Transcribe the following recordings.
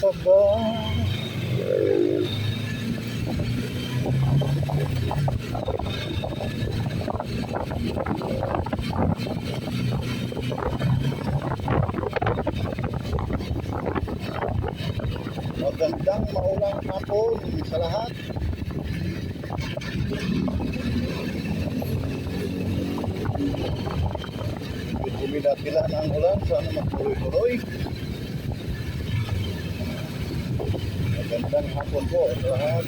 pa ba? Magandang maulang hapon sa lahat. Kumila-kila na ang ulan, sana magtuloy-tuloy. Magandang hapon po sa lahat.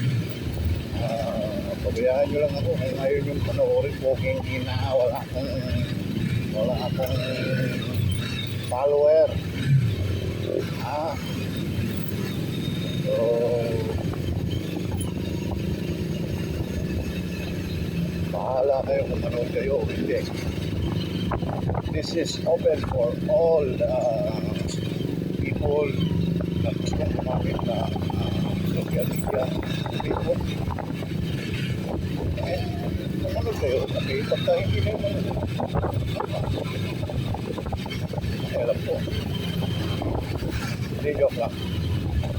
Pabayaan nyo lang ako kung ngayon yung panoorin ko kung wala akong follower. So bahala kayo kung manood kayo o hindi. This is open for all people na gustong gumamit na social media. Facebook. Manood kayo. Okay, pagka hindi kayo manood. Alam po. Hindi, joke lang.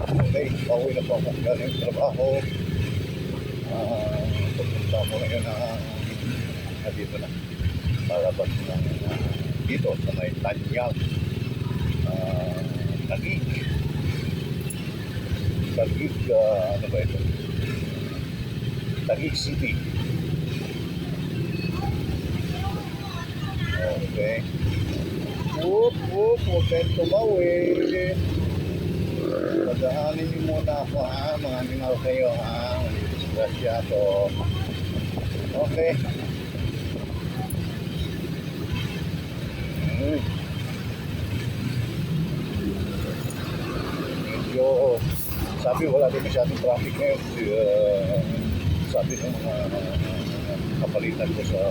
Okay, pauwi na po ako galing trabaho. Pupunta ko ngayon na dito na. Palabas na dito sa may Tanyag. Taguig. Ano ba ito? Taguig City. Okay. Huwag kayong tumawid. Pagdaanin niyo muna ako ha, mga animal kayo ha. Graciato. Okay. Medyo, sabi wala din masyadong traffic ngayon. Sabi ng mga kapalitan ko sa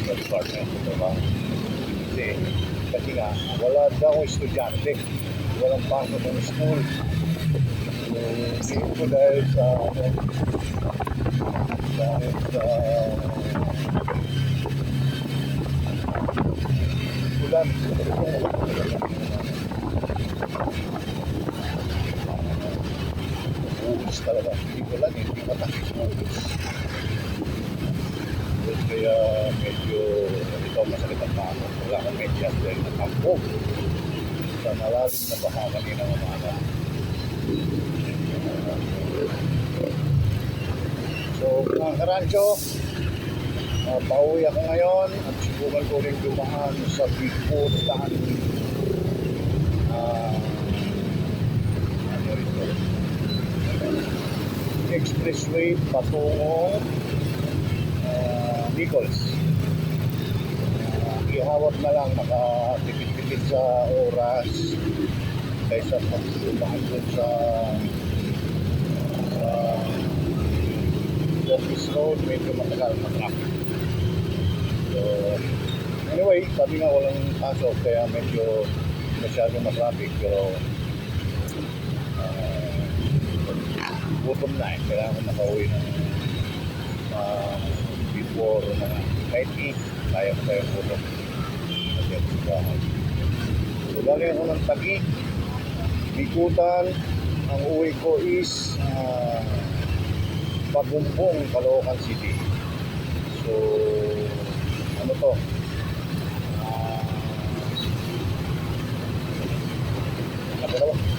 department ko trabaho. Kasi nga, wala daw estudyante. Walang pasok ng school. So, hindi ko dahil sa ulan. Uus talaga. Hindi ko lang, hindi matakit na uus. Kaya medyo ito masakit ang pako. Wala kang medyas dahil nakampog. Sa malalim na baha kanina umaga. So mga karancho, pauwi ako ngayon at subukan ko rin dumaan sa Bikutan ano ito, expressway patungong Nichols. Ihawat na lang, nakatipid-tipid sa oras kaysa pagsubahan dun sa office road, medyo matagal na traffic. So anyway, sabi nga walang pasok kaya medyo masyado na-traffic, pero gutom na kailangan makauwi ng before mga 9:00, kaya mo tayong gutom. So galing ako ng Taguig, Bikutan. Ang uwi ko is Pagumpong, Caloocan City. So ano to,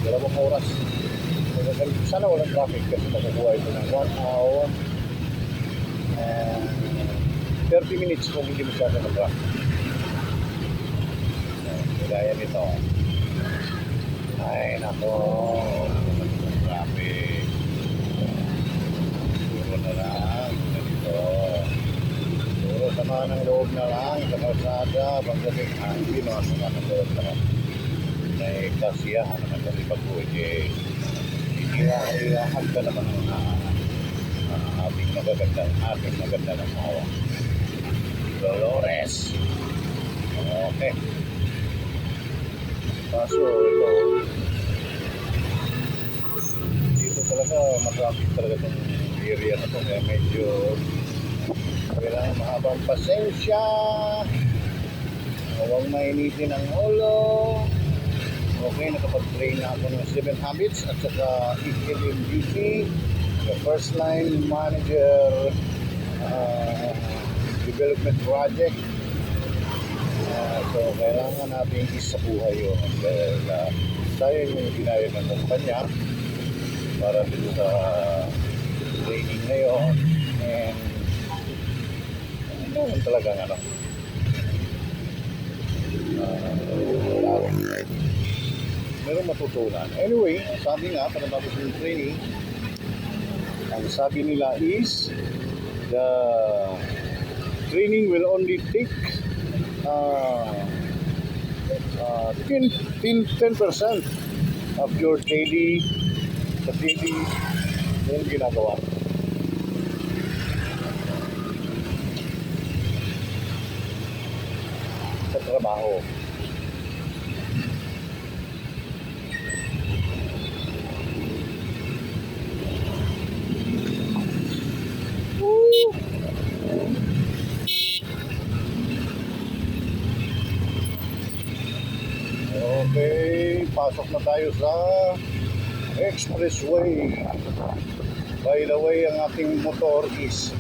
dalawang oras. Sana walang traffic kasi makukuha ito ng 1 hour and 30 minutes kung hindi masyado ng traffic. Gaya nito. Ay nako, traffic. Puro na lang ganito. Puro sama ng loob na lang sa kalsada. Pagdating hindi naman sama ng loob na lang. May kasiyahan naman kasi pag-uwi. Inilahan ka naman ng ating maganda ng awa. Dolores. Okay. Kaso ito, dito talaga matraffic talaga itong area na ito, kaya medyo kailangan mahabang pasensya, huwag mainitin ang ulo, Okay, nakapag-train na ako ng 7 habits at saka Equilibrium Beauty, the first line manager development project. So, kailangan natin isa buhay yun. Dahil tayo yung ginaya ng kumpanya para dito sa training ngayon. And ano talagang ano. Meron matutunan. Anyway, sabi nga, pagkatapos ng training, ang sabi nila is, the training will only take 10% of your daily yung ginagawa. Sa trabaho. Okay, pasok na tayo sa expressway. By the way, ang ating motor is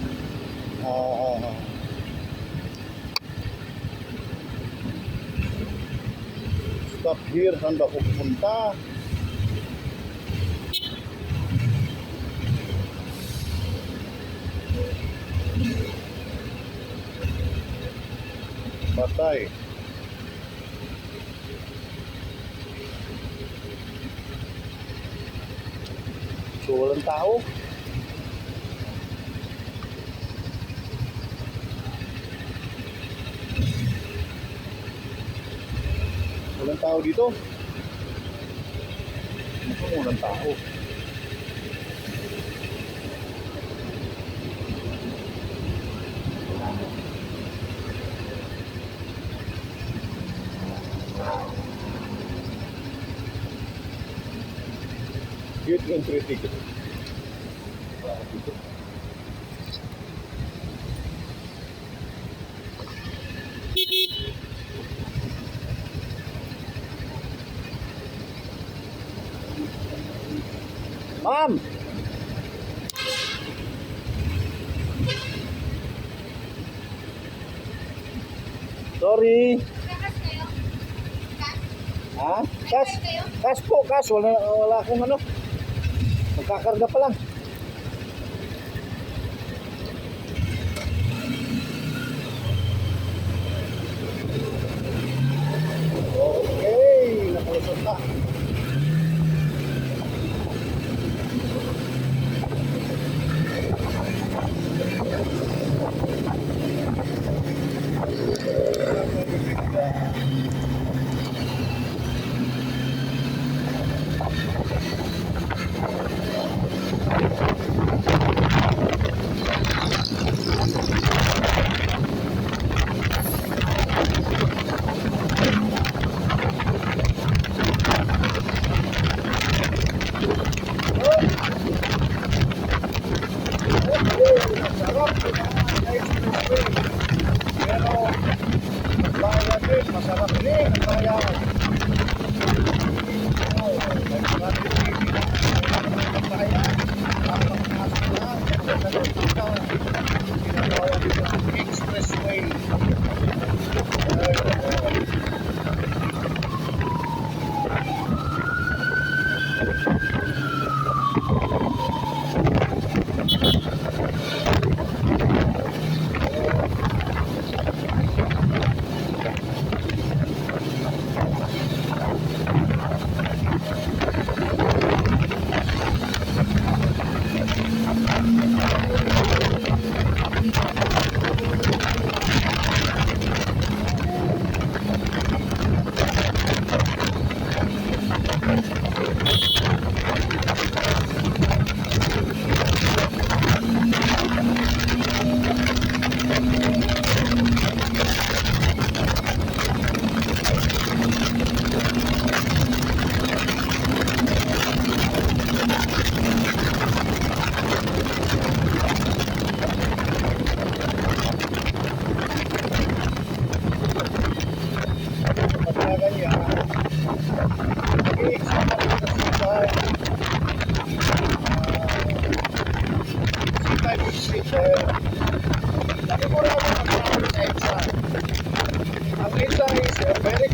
stop here, saan ba pupunta? Patay. So, walang tao. Walang tao dito. Walang tao. Get entry ticket. Ma'am! Sorry. Ha? Cash? Cash po, cash. Wala akong ano. Magkakarga pa lang. Okay, nakalusot na. Masarap din ang bayan. Expressway.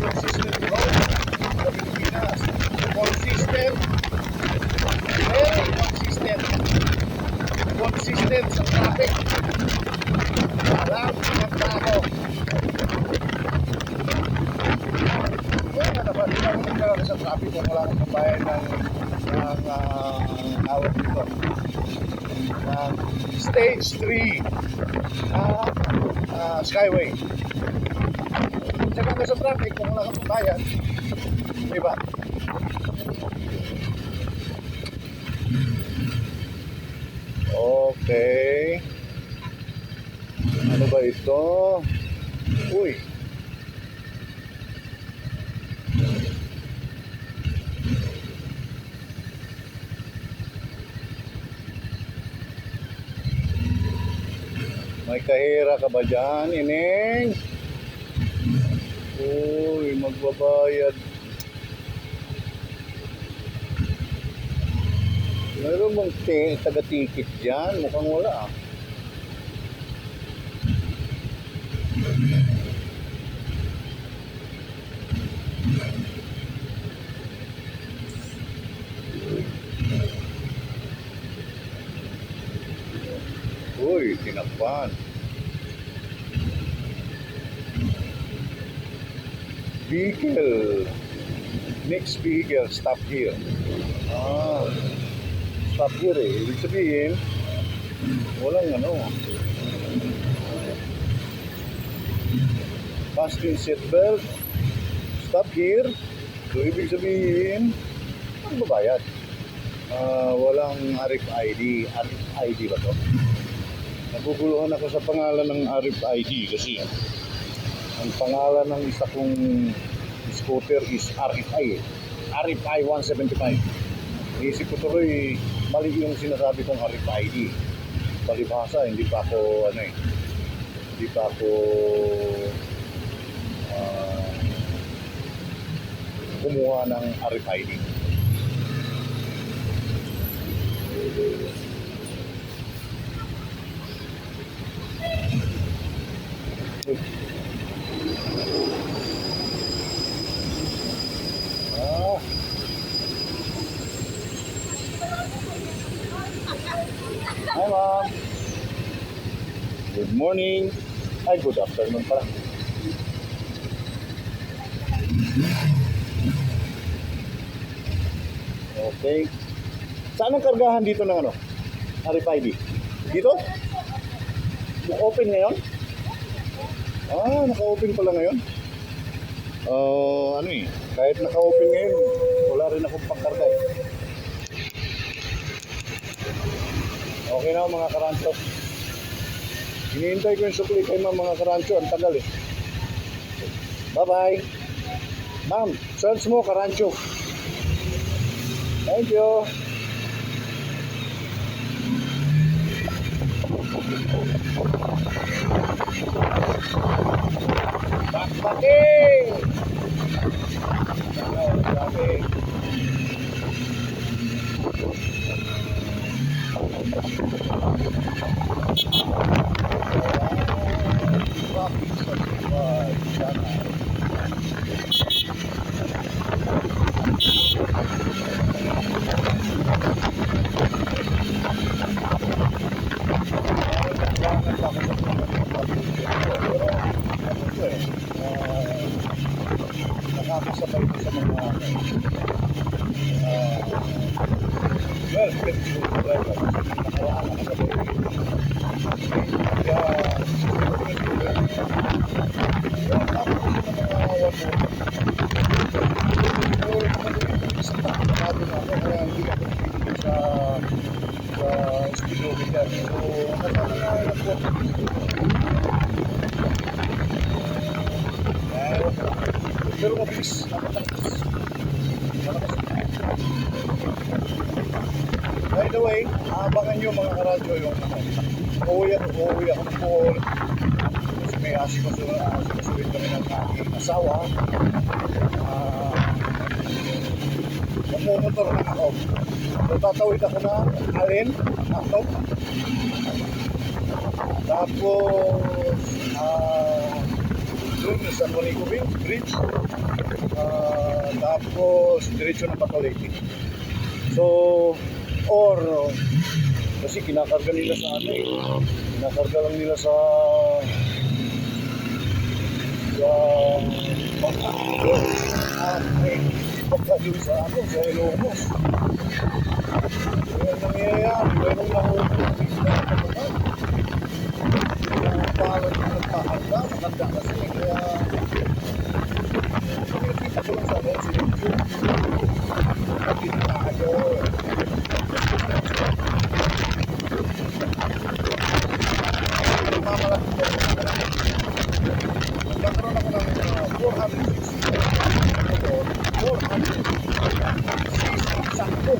consistent road sa Pilipinas. Consistent. Very consistent. Consistent sa traffic. Walang pinagbago. Wala naman. Hindi ako nagkaroon sa traffic kung wala akong pambayan ng awat dito. Stage 3 Skyway. Tsaka ka sa traffic kung wala kang pambayan. Diba? Okay. Ano ba ito? Uy. May kahira ka ba dyan, Ineng? Uy, magbabayad. Meron bang taga-ticket dyan? Mukhang wala ah. Uy, tinakpan. Vehicle. Next vehicle, stop here. Stop here eh. Ibig sabihin, walang ano. Fasten seatbelt. Stop here. So, ibig sabihin, magbabayad. Walang RFID. RFID ba to? Naguguluhan ako sa pangalan ng RFID kasi ang pangalan ng isa kong scooter is RFI. RFI 175. Iisip ko tuloy, mali yung sinasabi kong RFID. Palibhasa, hindi pa ako kumuha ng RFID. Hi, Mom. Good morning. Ay, good afternoon pala. Okay. Saan ang kargahan dito ng ano? RFID? Dito? Open ngayon? Naka-open pala ngayon. Ano eh, kahit naka-open ngayon, wala rin akong pangkarga eh. Okay na mga karancho. Hinihintay ko yung sukli kay mga karancho. Ang tagal eh. Bye-bye. Ma'am, search mo karancho. Thank you. Bakbaking! Bakbaking! Nakakasabay ko sa mga well, flexible driver. Nakaraan nakasabay. Kaya pero mabilis. By the way, abangan nyo mga karadyo yung uuwi ako ng Bohol. Kasi may asikasulit kami ng aking asawa. Magmumotor na ako. So tatawid ako na alin, ako. Tapos doon sa Monico Bridge. Tapos diretso na Bacolete. So, or kasi kinakarga nila sa ano eh. Kinakarga lang nila sa baka doon sa ano, sa Ilocos. Kaya nangyayari, meron nahulog na bigla na naman. Yung parang nagpakarga, maganda kasi. Kaya, nakikita ko lang sa ano, si YouTube. Nakikita tayo. Nagmamalaki ko rin ako lang. Nagkakaroon ako ng 460 motor, 460 sakto.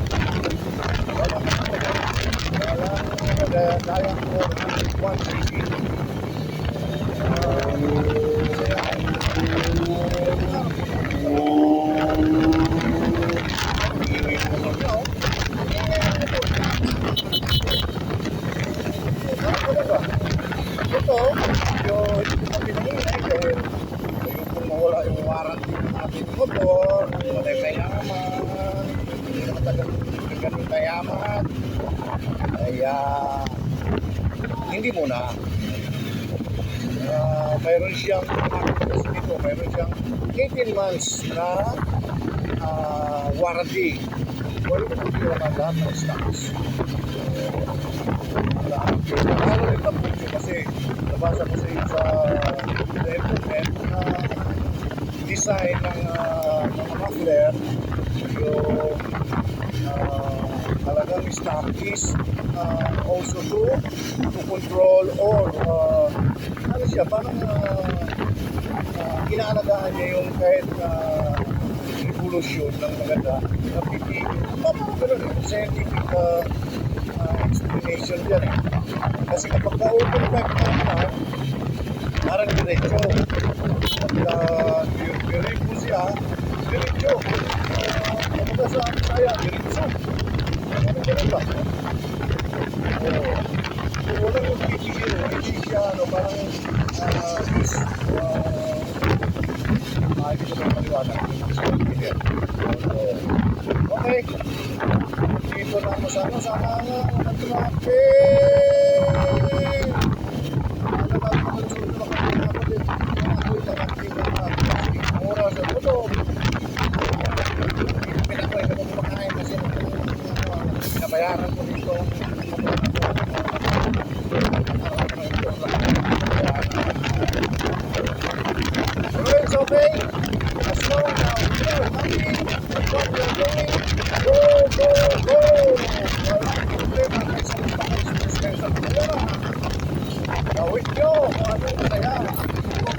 Walang kaya ko 160. Ito, yung hindi ko pinanginay dahil kung mawala yung warranty ng ating motor, wala yung kayaman, hindi na matagal ganun kayaman, kaya hindi muna. Mayroon siyang dito, mayroon siyang 18 months na warranty. Wala ko hindi naman lahat ng stocks. Lalo rin ang puso kasi nabasa ko sa iyo sa internet na design ng mga muffler yung talagang stock is also to control or ano siya, parang inaalagaan niya yung kahit revolution ng maganda na pipigil. Parang gano'n yung scientific explanation dyan eh. Kasi kapag na-open pipe naman, parang diretso. Pagka diretso siya, diretso. Kapag sa saya, diretso. Ano ganun ba? Walang yung pipigil, hindi siya parang hindi ko ba paliwanag okay. Dito na masama-sama nga ang traffic. Ano ba ang sunod na kapatid? Ako'y nakating ang oras sa puto. Pinakoy na kung kumakain kasi pinabayaran ko dito. So it's okay. As long as you're happy with what you're doing, go, go, go! Walang problema kahit sa pag-express sa pagkura. Gawin nyo kung anong masaya.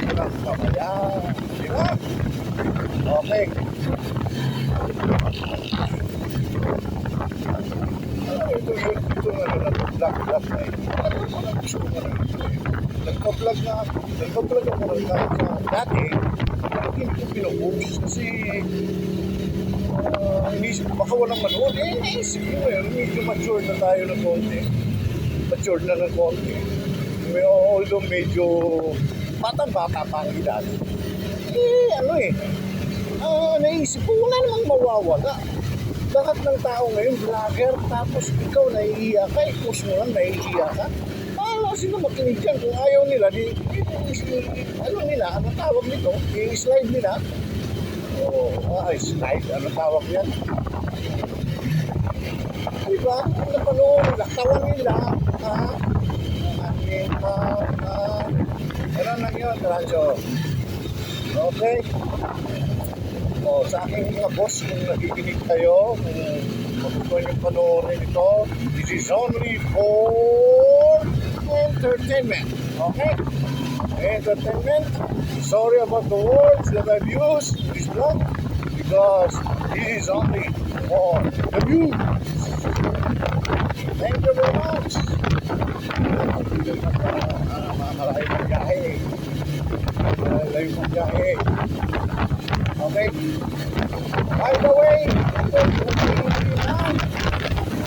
Walang kamaya. Di ba? Okay. Ito nga na nag-vlog na ito. Walang gusto nga na ito eh. Nagpa-vlog ako ng kahit sa dati. Hindi ko pinupost kasi inisip ko baka walang manood. Naisip ko medyo mature na tayo ng konti. Mature na ng konti. Although medyo bata-bata pa ang edad. Naisip ko wala namang mawawala. Lahat ng tao ngayon vlogger, tapos ikaw nahihiya ka, i-post mo lang nahihiya ka. Paano sila makinig yan? Kung ayaw nila, ano tawag nito? I-slide nila. Slide, ano tawag yan? Diba? Ano panood, laktawan nila, ano lang yun, radyo. Okay? Sa aking mga boss, kung nakikinig kayo, kung gusto nyo panoorin ito, this is only for entertainment. Okay? Entertainment. Sorry about the words that I've used in this vlog because this is only for the views. Thank you very much. Maraming pagkahe. Maraming pagkahe. Okay? By the way,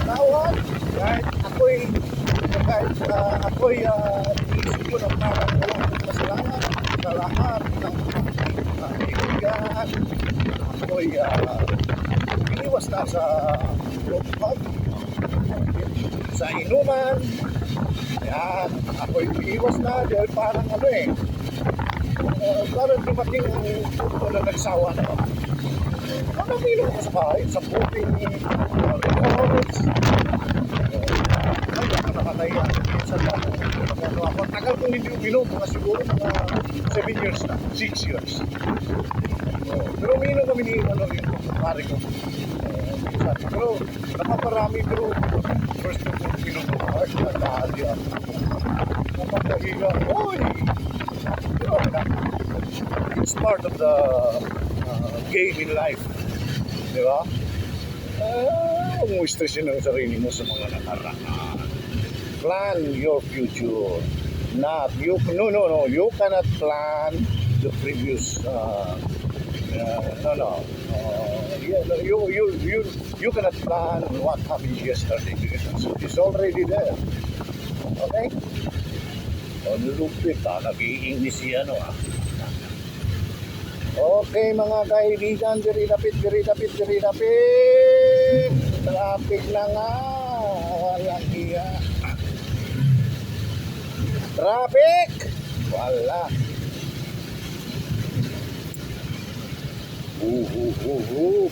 tawag, kahit ako'y iisip ko ng parang walang kasalanan, sa lahat ng kaibigan. Ako'y iniwas na sa pag sa inuman. Yan, ako'y iniwas na dahil parang ano parang dumating ang punto na nagsawa na. Nakaminom ko sa bahay, sa buting records. Ay, nakakataya. Minsan na ako. Tagal kong hindi uminom, mga siguro mga 7 years na, 6 years. Pero uminom kami ni yung pare ko. Minsan. Pero nakaparami, pero first time kong uminom ko. Ay, nakahali ako. Napakahiga. Uy! It's part of the game in life. Di ba? Huwag mo stressin ang sarili mo sa mga nakaraan. Plan your future. Not you. No. You cannot plan the previous. You cannot plan what happened yesterday because it's already there. Okay? Lupit nag-i-English yan Okay mga kaibigan, diri dapit. Traffic na nga. Walang iya. Traffic! Wala.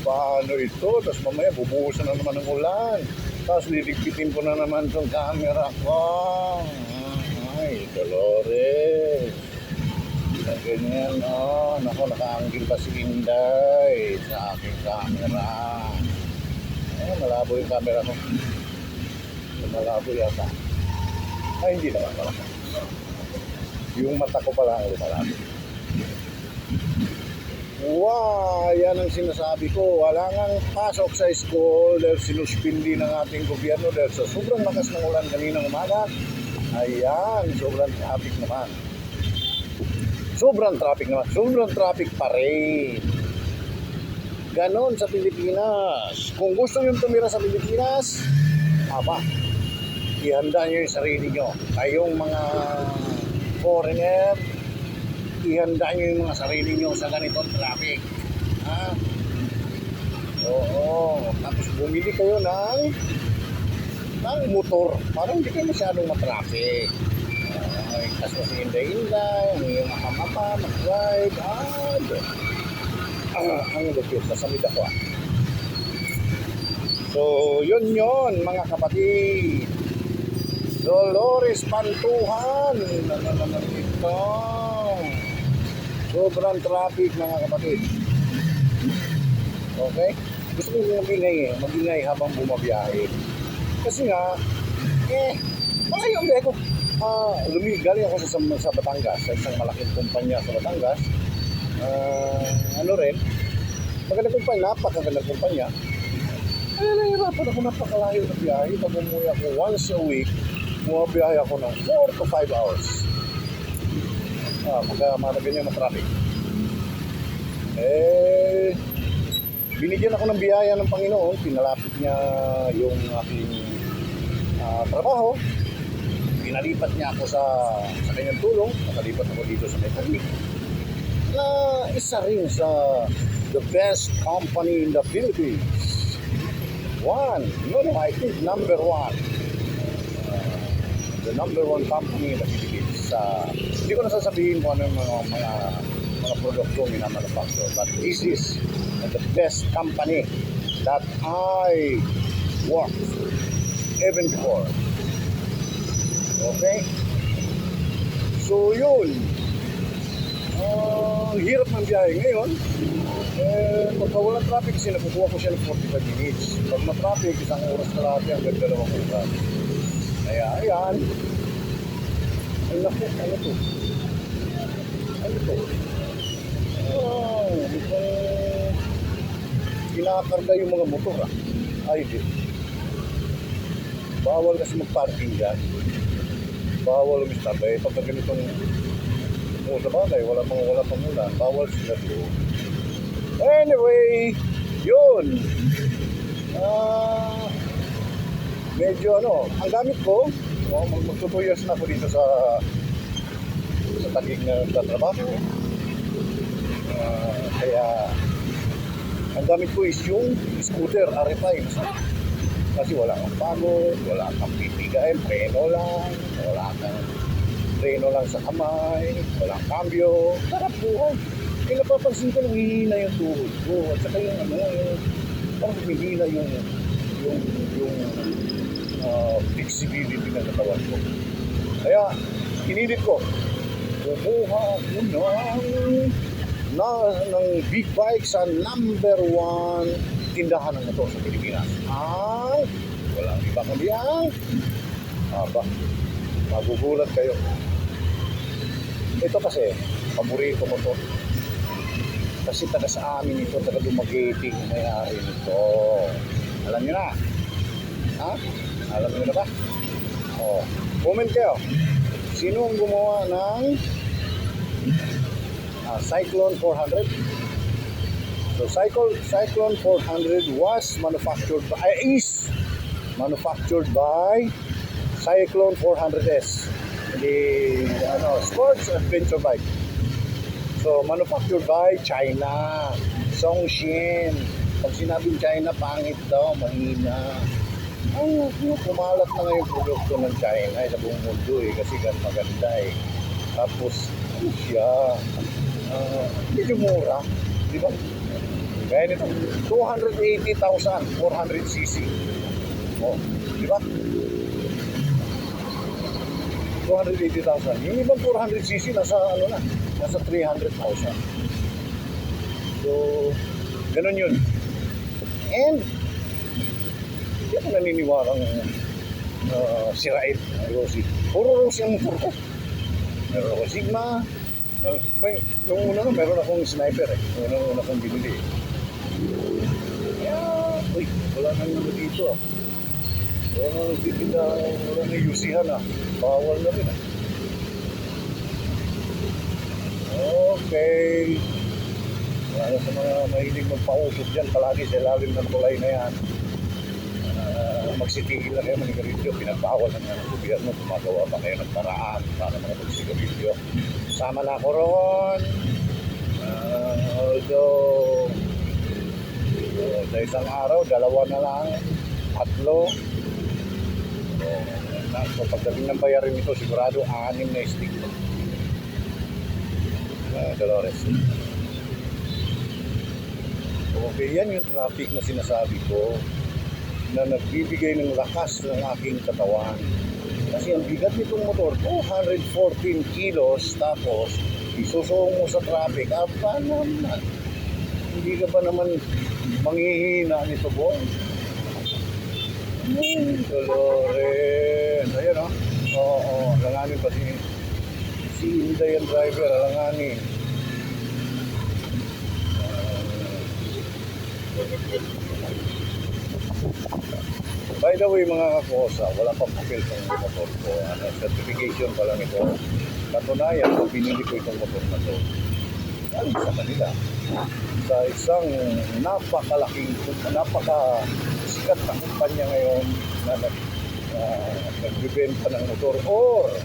Paano ito? Tapos mamaya bubuhusan na naman ng ulan. Tapos liligpitin ko na naman itong camera ko. Ay, Dolores. Ganyan, Naku, nakaanggil pa si Inday sa aking camera. Malabo yung camera ko. Malabo yata. Ay, hindi naman pala. Yung mata ko pala ang malabo. Wow, yan ang sinasabi ko. Wala ngang pasok sa school dahil sinuspindi ng ating gobyerno dahil sa sobrang lakas ng ulan kaninang umaga. Ayan, sobrang traffic naman. Sobrang traffic pa rin. Ganon sa Pilipinas. Kung gusto nyo tumira sa Pilipinas, ihanda nyo yung sarili nyo. Kayong mga foreigner, ihanda nyo yung mga sarili nyo sa ganitong traffic. Oo. Tapos bumili kayo ng motor. Parang hindi kayo masyadong matraffic. Kasi inday-inday, ang iyong mapa, mag-ride, ang lupit, nasamid ako So, yun mga kapatid. Dolores Pantuhan. Ito. Sobrang traffic mga kapatid. Okay? Gusto ko magingay habang bumabiyahe. Kasi nga, malayo ang biyahe ko. Galing ako sa Batangas, sa isang malaking kumpanya sa Batangas. Magandang kumpanya, napakagandang kumpanya. Nahihirapan ako napakalayo na biyahe. Pag umuwi ako once a week, bumabiyahe ako ng 4 to 5 hours. Pagka ganyan na traffic. Binigyan ako ng biyaya ng Panginoon. Pinalapit niya yung aking trabaho. Pinalipat niya ako sa kanyang tulong. Nakalipat ako dito sa Metalik. Na isa rin sa the best company in the Philippines. I think number one. The number one company in the Philippines. Hindi ko nasasabihin kung ano yung mga produktong minamanufacture. But this is the best company that I worked even before. Okay? So yun. Hirap ng biyahe ngayon. Pagka walang traffic kasi nakukuha ko siya ng 45 minutes. Pag ma-traffic, isang oras na lahat yan, hanggang 2 oras. Kaya ayan. Ay naku, ano to? Kinakarga yung mga motor Ay di. Bawal kasi mag-parking dyan. Bawal umistabay. Pagka ganitong sa bagay, wala pang ulan. Bawal sila doon. Anyway, yun. Medyo ang gamit ko, magto 2 years na ako dito sa tagig na nagtatrabaho. Kaya ang gamit ko is yung scooter R5. Kasi wala kang pagod, wala kang pipigain, preno lang sa kamay, walang cambio. Sarap buhay. Kaya napapansin ko nanghihina yung tuhod ko. At saka yung parang humihina yung flexibility ng katawan ko. Kaya pinilit ko, kumuha ko ng big bike sa number 1 tindahan ng motor sa Pilipinas. Ay, walang iba kundi ang magugulat kayo. Ito kasi, paborito ko to. Kasi taga sa amin ito, taga Dumaguete may-ari nito. Alam nyo na? Ha? Alam nyo na ba? Oh, comment kayo. Sino ang gumawa ng Cyclone 400? So Cyclone 400 is manufactured by Cyclone 400S, the sports adventure bike. So manufactured by China, Songxin. Pag sinabing China, pangit daw, mahina. Ay, kumalat na nga yung produkto ng China sa buong mundo kasi maganda eh. Tapos ano siya, medyo mura, di ba? Kaya nito, 280,000, 400cc. Oh, di ba? 280,000. Yung ibang 400cc nasa nasa 300,000. So, ganun yun. And, hindi ako naniniwalang sirain ang Rossi. Puro Rossi ang motor ko. Meron ako Sigma. Nung una meron akong sniper eh. Nung una akong binili. Kaya, wala nang dito. Wala nang titinda, wala nang yusihan ah. Bawal na rin ah. Okay. Wala sa mga mahilig magpausok dyan, palagi sa ilalim ng tulay na yan. Magsitigil na kayo manigarilyo, pinagbawal na ng gobyerno, gumagawa pa kayo ng paraan para mga magsigarilyo. Sama na ako ron. Although sa isang araw, 2 na lang, 3. So pagdating ng bayarin nito, sigurado 6 na stick. Dolores. Okay, yan yung traffic na sinasabi ko na nagbibigay ng lakas ng aking katawan. Kasi ang bigat nitong motor, 214 kilos, tapos isusong mo sa traffic, apa naman? Hindi ka ba naman manghihina nito, boy? Dolores. Ayan o. Oo, langanin pa si Inday ang driver, langanin. By the way mga kakosa, wala pang papel sa motor ko. Certification pa lang ito. Katunayan, pinili ko itong motor na ito. Ano sa kanila? Sa isang napakasikat na kumpanya ngayon na nagbibenta ng motor or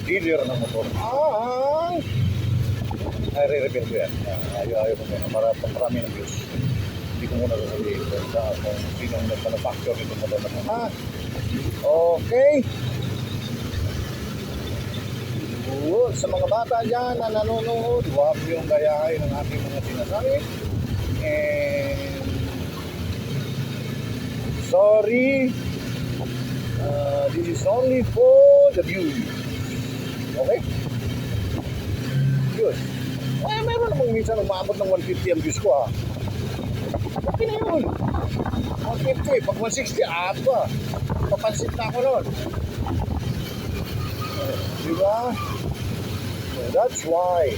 dealer ng motor. Ay, re-reveal ko yan. Ayaw ko muna. Marami ng views. Hindi ko muna sasabihin kung sino ang nagmanufacture nito motor na ito. Okay. Sa mga bata dyan na nanonood, huwag yung gayahin ng ating mga sinasabi. And sorry, this is only for the view. Okay? Yun. Ay, meron namang minsan umabot ng 150 ang views ko Okay na yun. 150, pag 160, ba? Papansin na ako nun. Diba? So that's why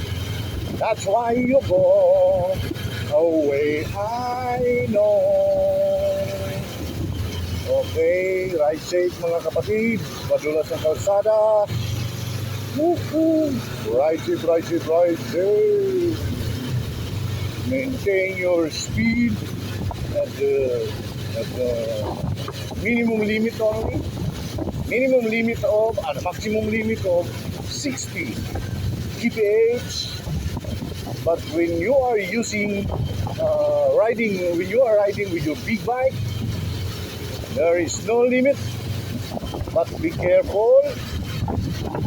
you go away, I know. Okay, ride safe mga kapatid. Madulas ng kalsada. Woohoo! Ride safe. Maintain your speed at the minimum limit only. Maximum limit of 60. kph. But when you are using when you are riding with your big bike, there is no limit. But be careful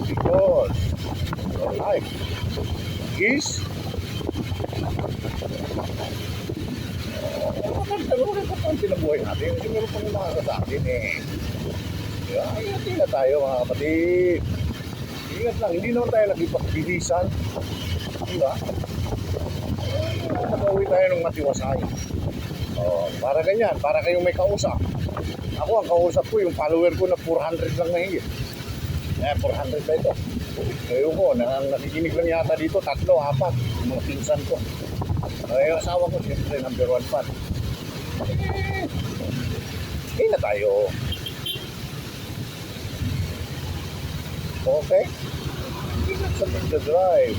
because your life is importante na buhay natin. Kasi meron pang umaasa sa atin eh. Diba? Ingat na tayo mga kapatid. Ingat lang, hindi naman tayo nagipagbilisan. Diba? Mag-uwi tayo ng matiwasay. Para ganyan, para kayong may kausap. Ako, ang kausap ko, yung follower ko na 400 lang na higit. 400 ba ito? Ngayon ko, nakikinig lang yata dito, 3, 4, yung mga pinsan ko. Yung asawa ko, siyempre, number 1 fan. Na tayo. Okay? Ingat sa pagdadrive.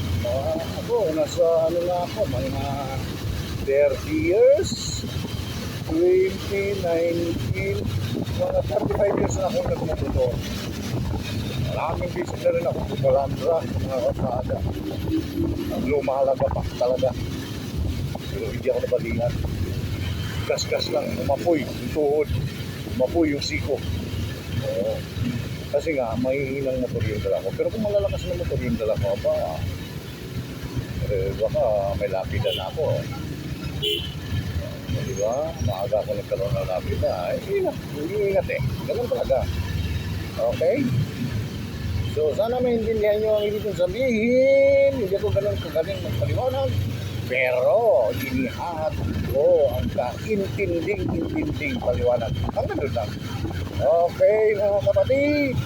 Ako, nasa ano na ako, mga 30 years, 20, 19, mga 35 years na ako nagmamotor. Maraming busy na rin ako sa Balandra, sa mga kasada. Ang lumahalaga pa talaga. Pero hindi ako nabalingan. Gas-gas lang, umapoy yung tuhod, umapoy yung siko. Kasi nga, mahihinang motor yung dala ko. Pero kung malalakas na motor yung dala ko, baka may lapidan ako. Diba? Maaga ako nagkaroon ng lapidan. Ingat eh. Ganun talaga. Okay? So, sana maintindihan nyo ang ibig kong sabihin. Hindi ako ganun kagaling magpaliwanag. Pero, inihahat ko ang kaintinding paliwanag. Ang ganun lang. Okay, mga kapatid.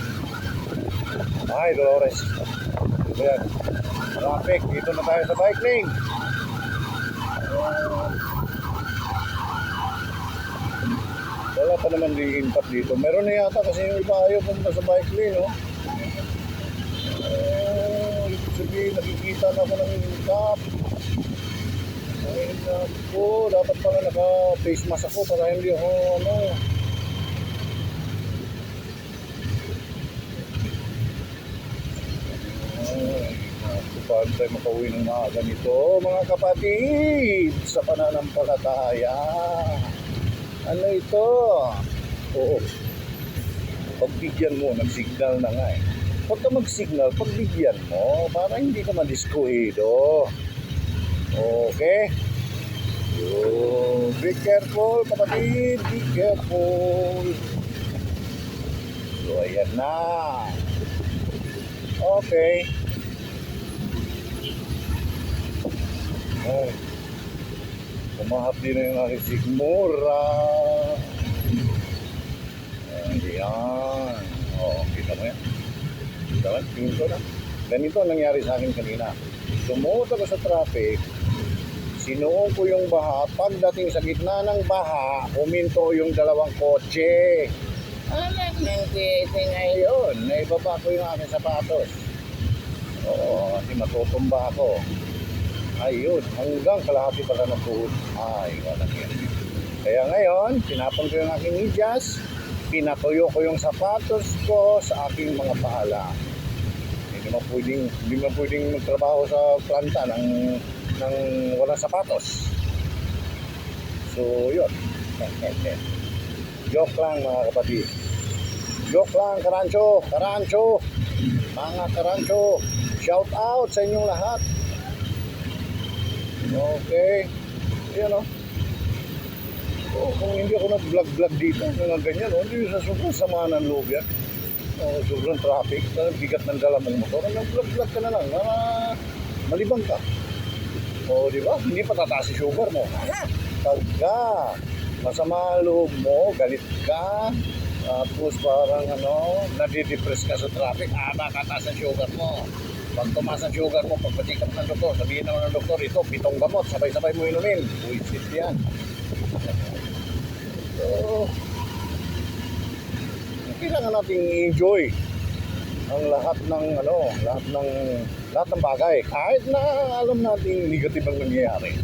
Ay, Dolores. Ayan. Traffic. Dito na tayo sa bike lane. Wala pa naman impact dito. Meron na yata kasi yung iba ayaw pumunta sa bike lane, no? Ibig sabihin, nakikita na ako ng impact. Ay, naku, dapat pala naka-face mask ako para hindi ako, paano tayo makauwi ng mga ganito, mga kapatid, sa pananampalataya. Ano ito? Oo. Pagbigyan mo, nag-signal na nga eh. Pagka mag-signal, pagbigyan mo, para hindi ka madiskuido. Okay? So, be careful, kapatid. Be careful. So, ayan na. Okay. Ay. Kumahap din na yung aking sigmura. Ayan. Kita mo yan. Kita mo? Tingin ko na. Ganito ang nangyari sa akin kanina. Sumuot ako sa traffic. Sinuong ko yung baha. Pagdating sa gitna ng baha, huminto yung dalawang kotse. Anak ng kete ngayon. Naibaba ko yung aking sapatos. Oo, kasi matutumba ako. Ayun, hanggang kalahati pala ng tuhod. Ay, wala yan. Kaya ngayon, tinapon ko yung aking medyas, pinatuyo ko yung sapatos ko sa aking mga pahala. Hindi mo pwedeng magtrabaho sa planta ng walang sapatos. So, yun. Joke lang mga kapatid. Joke lang, Karancho. Mga Karancho, shout out sa inyong lahat. Okay. Yan o. Kung hindi ako nag-vlog dito, mga ganyan, hindi sa sobrang sama ng loob yan. Sobrang traffic, bigat ng dala mong motor. Nag-vlog ka na lang, malibang ka. Di ba? Hindi pa tataas si sugar mo. Pagka masama ang loob mo, galit ka, tapos parang nadidepress ka sa traffic, makataas ang sugar mo. Pag tumaas ang sugar mo, pagpacheck up ng doktor, sabihin naman ng doktor, ito, 7 gamot, sabay-sabay mo inumin. Buisit yan. So, kailangan natin i-enjoy ang lahat ng bagay. Kahit na alam natin negative ang nangyayari.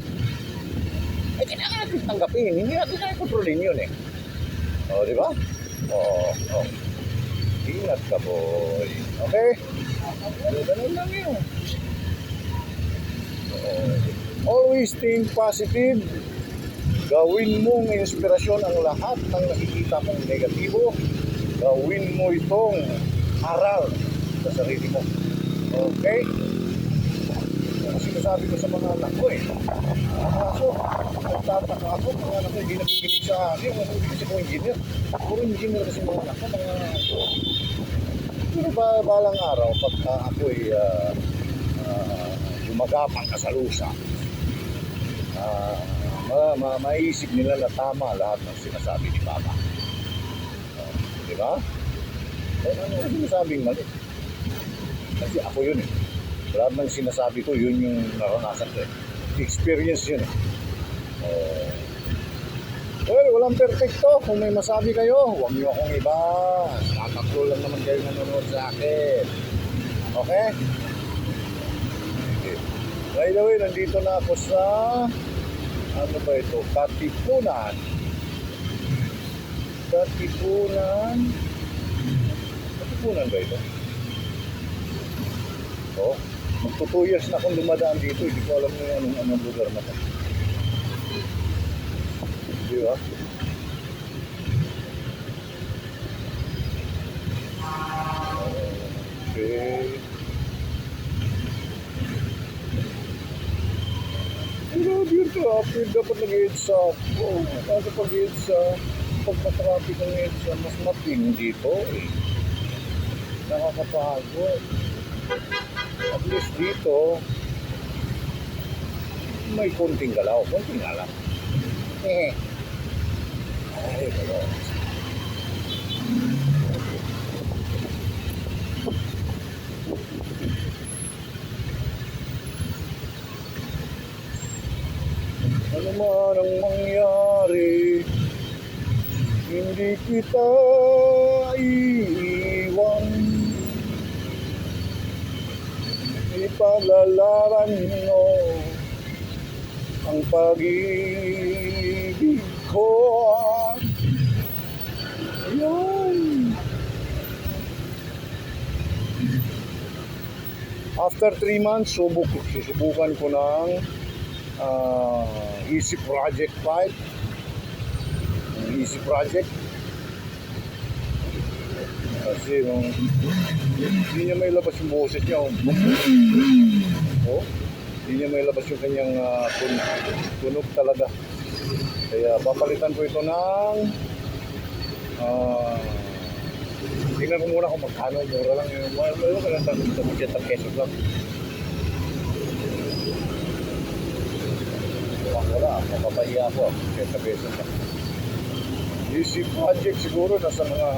Kailangan natin tanggapin. Hindi natin kaya kontrolin yun eh. Di ba? Ingat ka, boy. Okay? Ganun lang yun. Always think positive. Gawin mong inspirasyon ang lahat ng nakikita mong negatibo. Gawin mo itong aral sa sarili mo. Okay? Ang sinasabi ko sa mga anak ko kaso, nagtataka ako, mga anak ko hindi nakikinig sa akin. Hindi kasi ko engineer. Puro engineer kasi mga anak ko. Pero balang araw, pagka ako'y gumagapang ka sa lusa, maisip nila na tama lahat ng sinasabi ni Papa. Di ba? Ano ang sinasabing mali? Kasi ako yun eh. Lahat ng sinasabi ko, yun yung naranasan ko eh. Experience yun eh. Well, walang perfecto. Kung may masabi kayo, huwag niyo akong iba. Tataklo lang naman kayo nanonood sa akin. Okay? By the way, nandito na ako sa ano ba ito? Katipunan. Katipunan ba ito? Oh, magto 2 years na akong dumadaan dito. Hindi ko alam na anong lugar na ito. Di ba? Okay. Pero yun traffic, dapat nag-heads up. Kasi pag-heads up, pag na-traffic ang heads up, mas matindi dito eh. Nakakapagod. At least dito, may kunting galaw. Kunting nga lang. Ay, galaw. Ano man ang mangyari, hindi kita iiwan. Ipaglalaban mo ang pag-ibig ko. Ayan. After 3 months, susubukan ko ng Easy Project 5. Easy Project. Kasi hindi niya may labas yung boses niya. Hindi niya may labas yung kanyang tunog talaga. Kaya papalitan ko ito ng tingnan ko muna kung magkano. Mura lang yung mga 80 pesos lang. Wala, mapapahiya ako. 80 pesos lang. Easy Project siguro nasa mga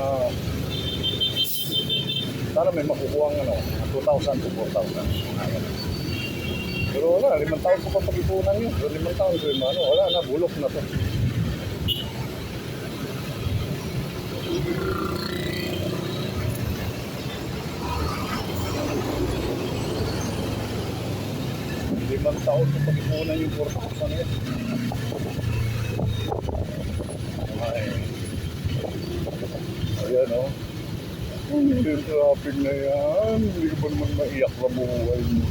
sana may makukuha ng 2,000 to 4,000. Pero wala, 5 taon ko pa pag-ipunan yun. Pero 5 taon ko yung wala na, bulok na to. Limang taon ko pag-ipunan yung 4,000 yun. Ayan o. Yung traffic na yan, hindi ka ba naman maiyak na buhay mo?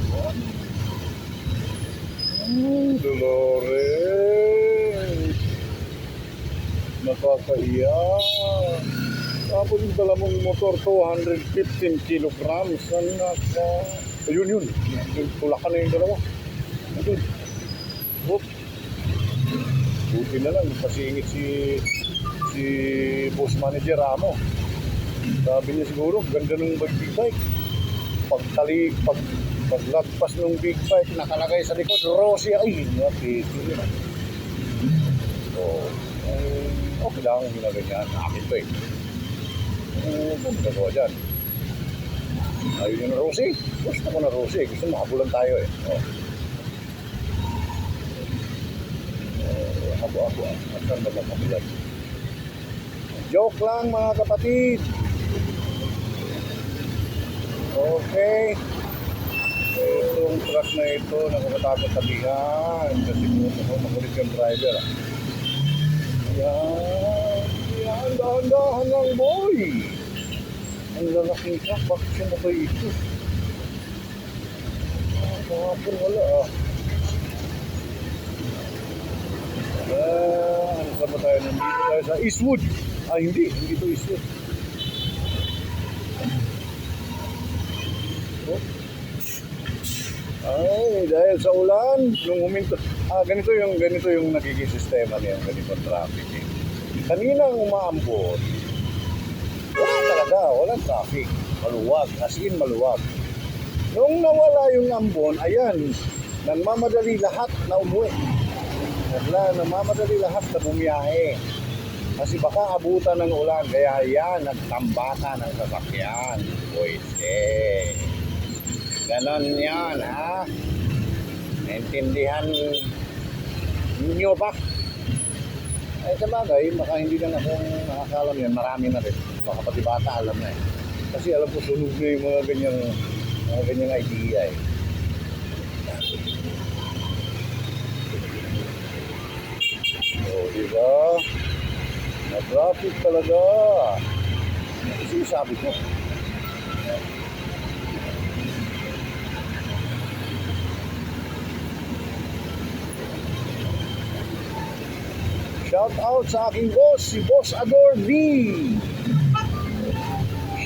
Dolores, nakakaiyak. Tapos yung dala mong motor, 215 kilograms. Ayun. Tulakan na yung dalawa. Ayun. Buti na lang, pasingit si boss manager Ramo. Sabi niya siguro, ganda ng big bike. Paglagpas ng big bike, nakalagay sa likod, Rosie, ay, napito yun. So, okay lang, ginaganyan. Akin to eh. Bumita ko dyan. Ayun yung Rosie. Gusto ko na Rosie. Gusto makabulan tayo eh. Habo-habo. Saan ba makabulan? Joke lang mga kapatid. Okay. Itong truck na ito, nakakatakot tabihan. Kasi kung makulit yung driver. Yan, dahan-dahan lang boy. Ang lalaking truck, bakit siya na ba ito? Kahapon wala nandito tayo sa Eastwood. Hindi to Eastwood. Oh. Ay, dahil sa ulan, nung huminto, ganito yung nagiging sistema niya, ganito traffic. Eh. Kaninang umaambon, walang traffic. Maluwag, as in maluwag. Nung nawala yung ambon, ayan, nagmamadali lahat na umuwi. Nagmamadali lahat na bumiyahe. Kasi baka abutan ng ulan, kaya yan, nagtambaka ng sasakyan. Pwede. Ganon yan, ha? Naintindihan ninyo ba? Ay, sa bagay, baka hindi lang akong nakakalam yan. Marami na rin. Baka pati bata alam na eh. Kasi alam ko sunog na yung mga ganyang idea eh. O, diba? Na-traffic talaga. Kasi sabi ko. Shout out sa aking boss, si Boss Ador V.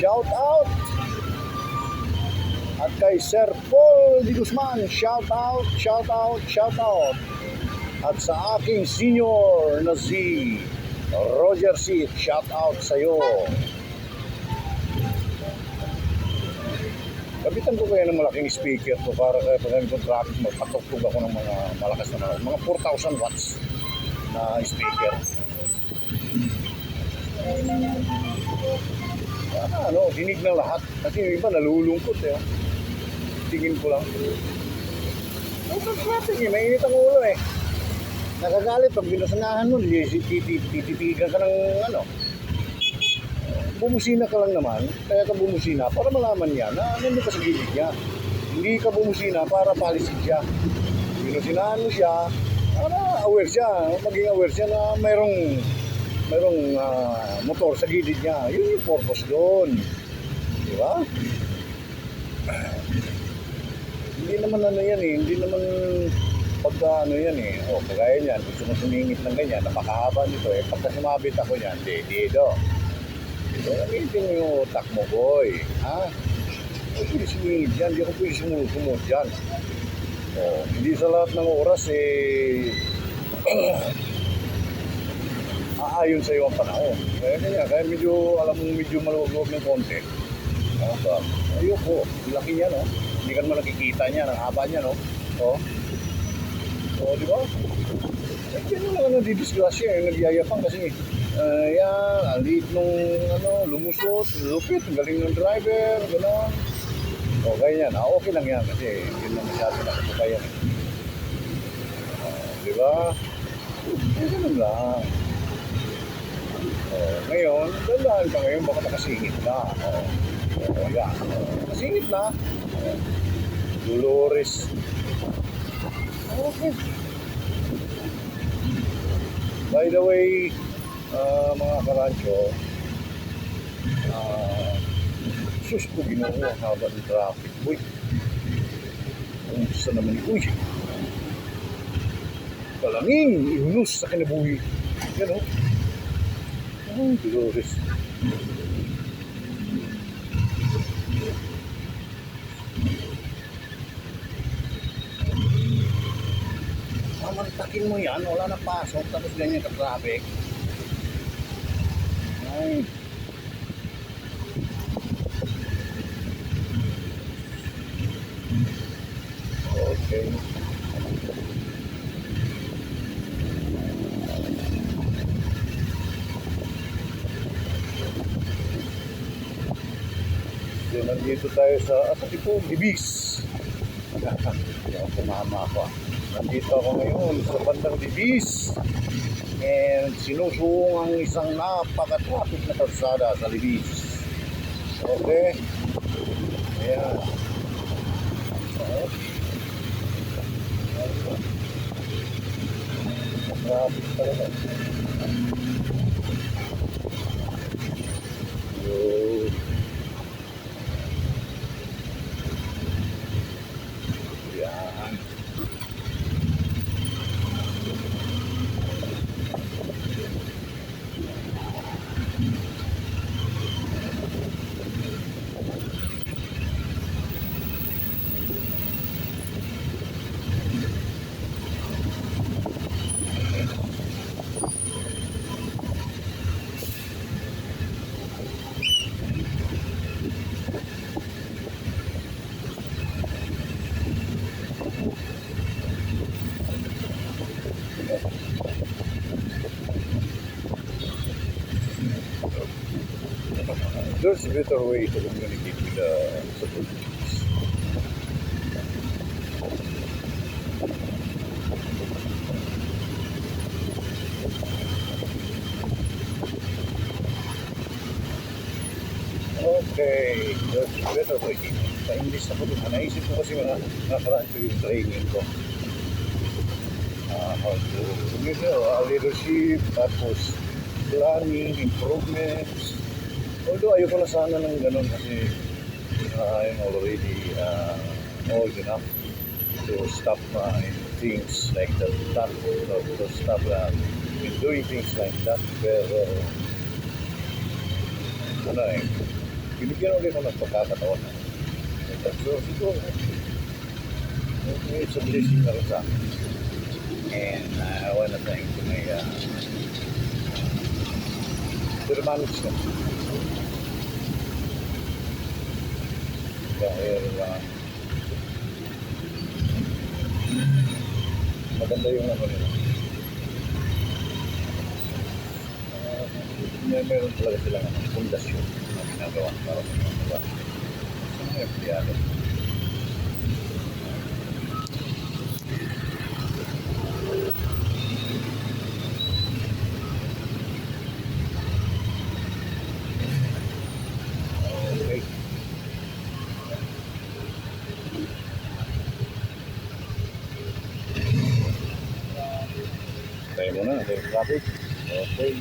Shout out. At kay Sir Paul Di Guzman, shout out. At sa aking senior na si Roger C, shout out sa iyo. Kapitan ko kaya ng malaking speaker to para kaya pag ganitong traffic magpatugtog ako ng mga malakas na mga 4,000 watts na speaker. Dinig ng lahat. Kasi yung iba nalulungkot eh. Tingin ko lang. Traffic eh, mainit ang ulo eh. Nakagalit pag binasanahan nun, tititigan ka ng bumusina ka lang naman, kaya ka bumusina para malaman niya na nandun ka sa gilid niya. Hindi ka bumusina para palisin siya. Binusinahan mo siya, para aware siya, maging aware siya na mayroong motor sa gilid niya. Yun yung purpose doon. Di ba? Hindi naman yan eh. Hindi naman pagka yan eh. O, kagaya niyan, gusto mo sumingit ng ganyan, napakahaba nito eh. Pagka sumabit ako niyan, dito. Ito, gamitin mo yung utak mo, boy. Ha? Hindi pwede sumingit dyan. Hindi ako pwede sumunod dyan. O, hindi sa lahat ng oras eh aayon sa iyo ang panahon. Kaya medyo, alam mo, medyo maluwag-luwag ng konti. Ayoko, laki niya, no? Hindi ka naman nakikita niya, ang haba niya, no? O, di ba? Kaya naman nadidisgrasya, nagyayapang kasi yan, alit nung lumusot, lupit, galing ng driver, gano'n. O, ganyan, okay lang yan kasi hindi na masyado nakapagaya. Di ba? Ganun lang. Ngayon, dalaan ka ngayon, baka nakasingit na. Yan. Nakasingit na. Dolores. Okay. By the way, mga karancho, sus ko ginoo, haba ng traffic. Uy, kumusta naman ito? Uy, kalangin, ihunus sa kinabuhi. Yan o. Ay, Dolores. Mamantakin mo yan, wala na pasok, tapos ganyan ka-traffic. Ay. Okay. So, nandito tayo sa tipo, Libis. Kumama ako. Nandito ako ngayon sa bandang Libis. And sinusuong ang isang napaka-traffic na kalsada sa Libis. Okay? Ayan. Traffic talaga. Yan. there's a better way to communicate with the Portuguese. Okay, there's a better way. Sa English na po ito. Naisip ko kasi nakaraan ko yung training ko. How to, leadership, tapos planning, improvements. Although ayoko na sana ng ganun kasi I'm already old enough to stop things like that, to stop in doing things like that. Pero, ano binigyan ulit ko ng pagkakataon. So, siguro, it's a blessing na rin sa akin. And I want to thank my hermanos na. Dahil maganda yung ano nila. Meron talaga silang pundasyon na ginagawa para sa mga iba. Sa mga empleyado. Okay. Tayo muna, there's traffic. Okay.